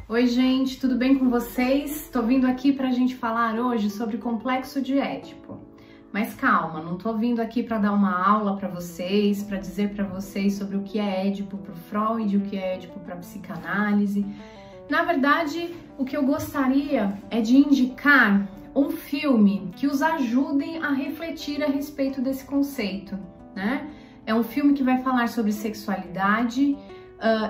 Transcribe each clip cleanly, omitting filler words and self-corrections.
Oi gente, tudo bem com vocês? Tô vindo aqui pra gente falar hoje sobre o complexo de Édipo. Mas calma, não tô vindo aqui para dar uma aula para vocês, para dizer para vocês sobre o que é Édipo para o Freud, o que é Édipo para a psicanálise. Na verdade, o que eu gostaria é de indicar um filme que os ajudem a refletir a respeito desse conceito, né? É um filme que vai falar sobre sexualidade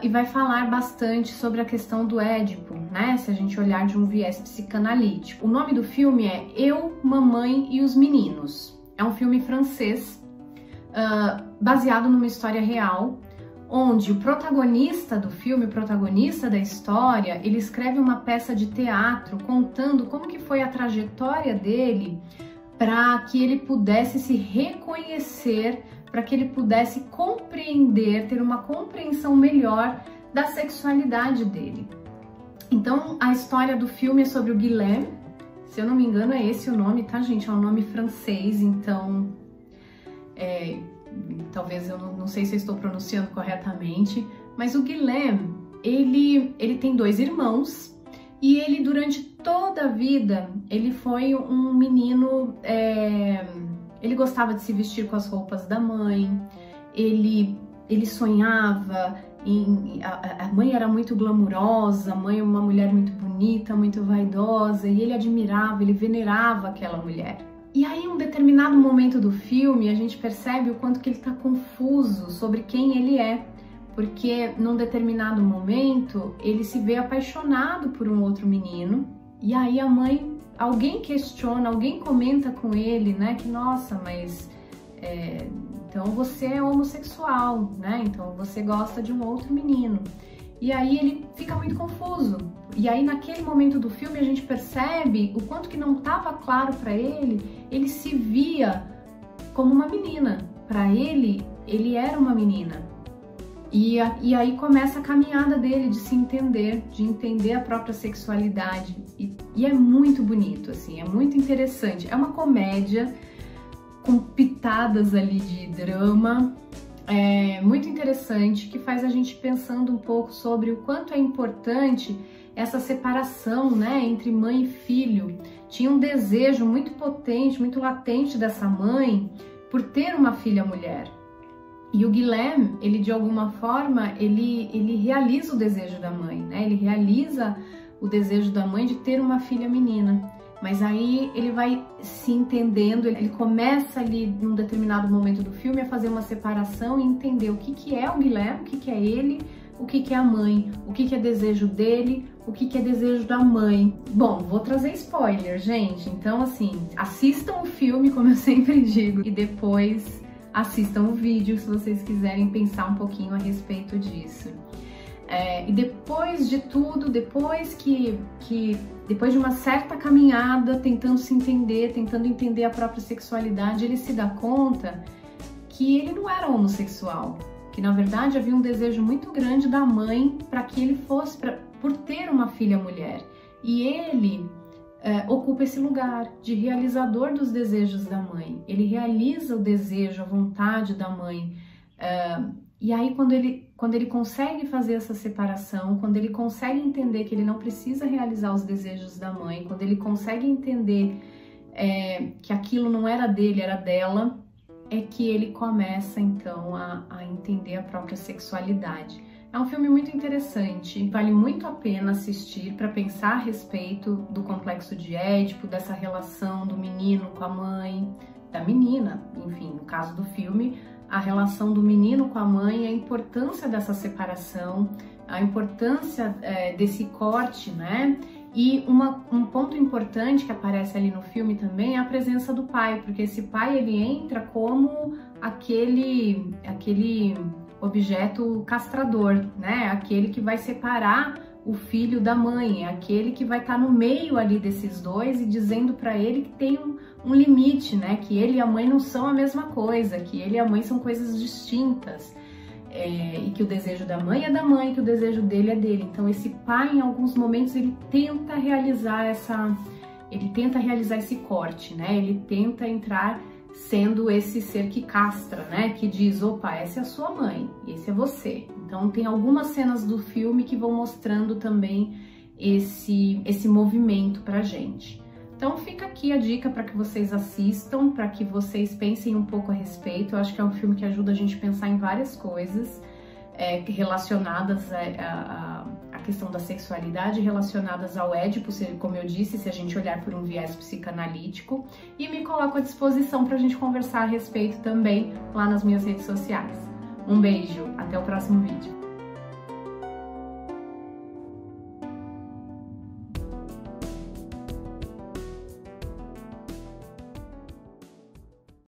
e vai falar bastante sobre a questão do Édipo, né? Se a gente olhar de um viés psicanalítico. O nome do filme é Eu, Mamãe e os Meninos. É um filme francês baseado numa história real, onde o protagonista do filme, o protagonista da história, ele escreve uma peça de teatro contando como que foi a trajetória dele para que ele pudesse se reconhecer, para que ele pudesse compreender, ter uma compreensão melhor da sexualidade dele. Então, a história do filme é sobre o Guilhem, se eu não me engano é esse o nome, tá gente? É um nome francês, então talvez eu não sei se eu estou pronunciando corretamente, mas o Guilhem, ele tem 2 irmãos e ele durante toda a vida, ele foi um menino, ele gostava de se vestir com as roupas da mãe, ele sonhava, a mãe era muito glamurosa, a mãe é uma mulher muito bonita, muito vaidosa, e ele admirava, ele venerava aquela mulher. E aí, em um determinado momento do filme, a gente percebe o quanto que ele está confuso sobre quem ele é, porque num determinado momento ele se vê apaixonado por um outro menino, e aí a mãe, alguém questiona, alguém comenta com ele, né, que nossa, mas então você é homossexual, né, então você gosta de um outro menino. E aí ele fica muito confuso. E aí naquele momento do filme a gente percebe o quanto que não estava claro para ele se via como uma menina. Para ele era uma menina. E aí começa a caminhada dele de se entender, de entender a própria sexualidade. E é muito bonito, assim, é muito interessante. É uma comédia com pitadas ali de drama, muito interessante, que faz a gente pensando um pouco sobre o quanto é importante essa separação, né, entre mãe e filho. Tinha um desejo muito potente, muito latente dessa mãe por ter uma filha mulher. E o Guilhem, ele de alguma forma, ele realiza o desejo da mãe, né? Ele realiza o desejo da mãe de ter uma filha menina. Mas aí ele vai se entendendo, ele começa ali num determinado momento do filme a fazer uma separação e entender o que é o Guilhem, o que é ele, o que é a mãe, o que é desejo dele, o que é desejo da mãe. Bom, vou trazer spoiler, gente. Então, assim, assistam o filme, como eu sempre digo, e depois assistam o vídeo se vocês quiserem pensar um pouquinho a respeito disso. E depois de tudo, depois de uma certa caminhada, tentando se entender, tentando entender a própria sexualidade, ele se dá conta que ele não era homossexual, que na verdade havia um desejo muito grande da mãe para que ele fosse, por ter uma filha mulher. E ele ocupa esse lugar de realizador dos desejos da mãe. Ele realiza o desejo, a vontade da mãe. E aí quando ele consegue fazer essa separação, quando ele consegue entender que ele não precisa realizar os desejos da mãe, quando ele consegue entender que aquilo não era dele, era dela, é que ele começa então a entender a própria sexualidade. É um filme muito interessante, vale muito a pena assistir para pensar a respeito do complexo de Édipo, dessa relação do menino com a mãe, da menina, enfim, no caso do filme, a relação do menino com a mãe, a importância dessa separação, a importância desse corte, né? E um ponto importante que aparece ali no filme também é a presença do pai, porque esse pai ele entra como aquele objeto castrador, né? Aquele que vai separar o filho da mãe, é aquele que vai estar no meio ali desses dois e dizendo para ele que tem um limite, né? Que ele e a mãe não são a mesma coisa, que ele e a mãe são coisas distintas. E que o desejo da mãe é da mãe, que o desejo dele é dele. Então esse pai, em alguns momentos, ele tenta realizar esse corte, né? Ele tenta entrar sendo esse ser que castra, né? Que diz, opa, essa é a sua mãe, esse é você. Então tem algumas cenas do filme que vão mostrando também esse movimento pra gente. Então fica aqui a dica para que vocês assistam, para que vocês pensem um pouco a respeito. Eu acho que é um filme que ajuda a gente a pensar em várias coisas relacionadas à questão da sexualidade, relacionadas ao Édipo, como eu disse, se a gente olhar por um viés psicanalítico. E me coloco à disposição para a gente conversar a respeito também lá nas minhas redes sociais. Um beijo, até o próximo vídeo.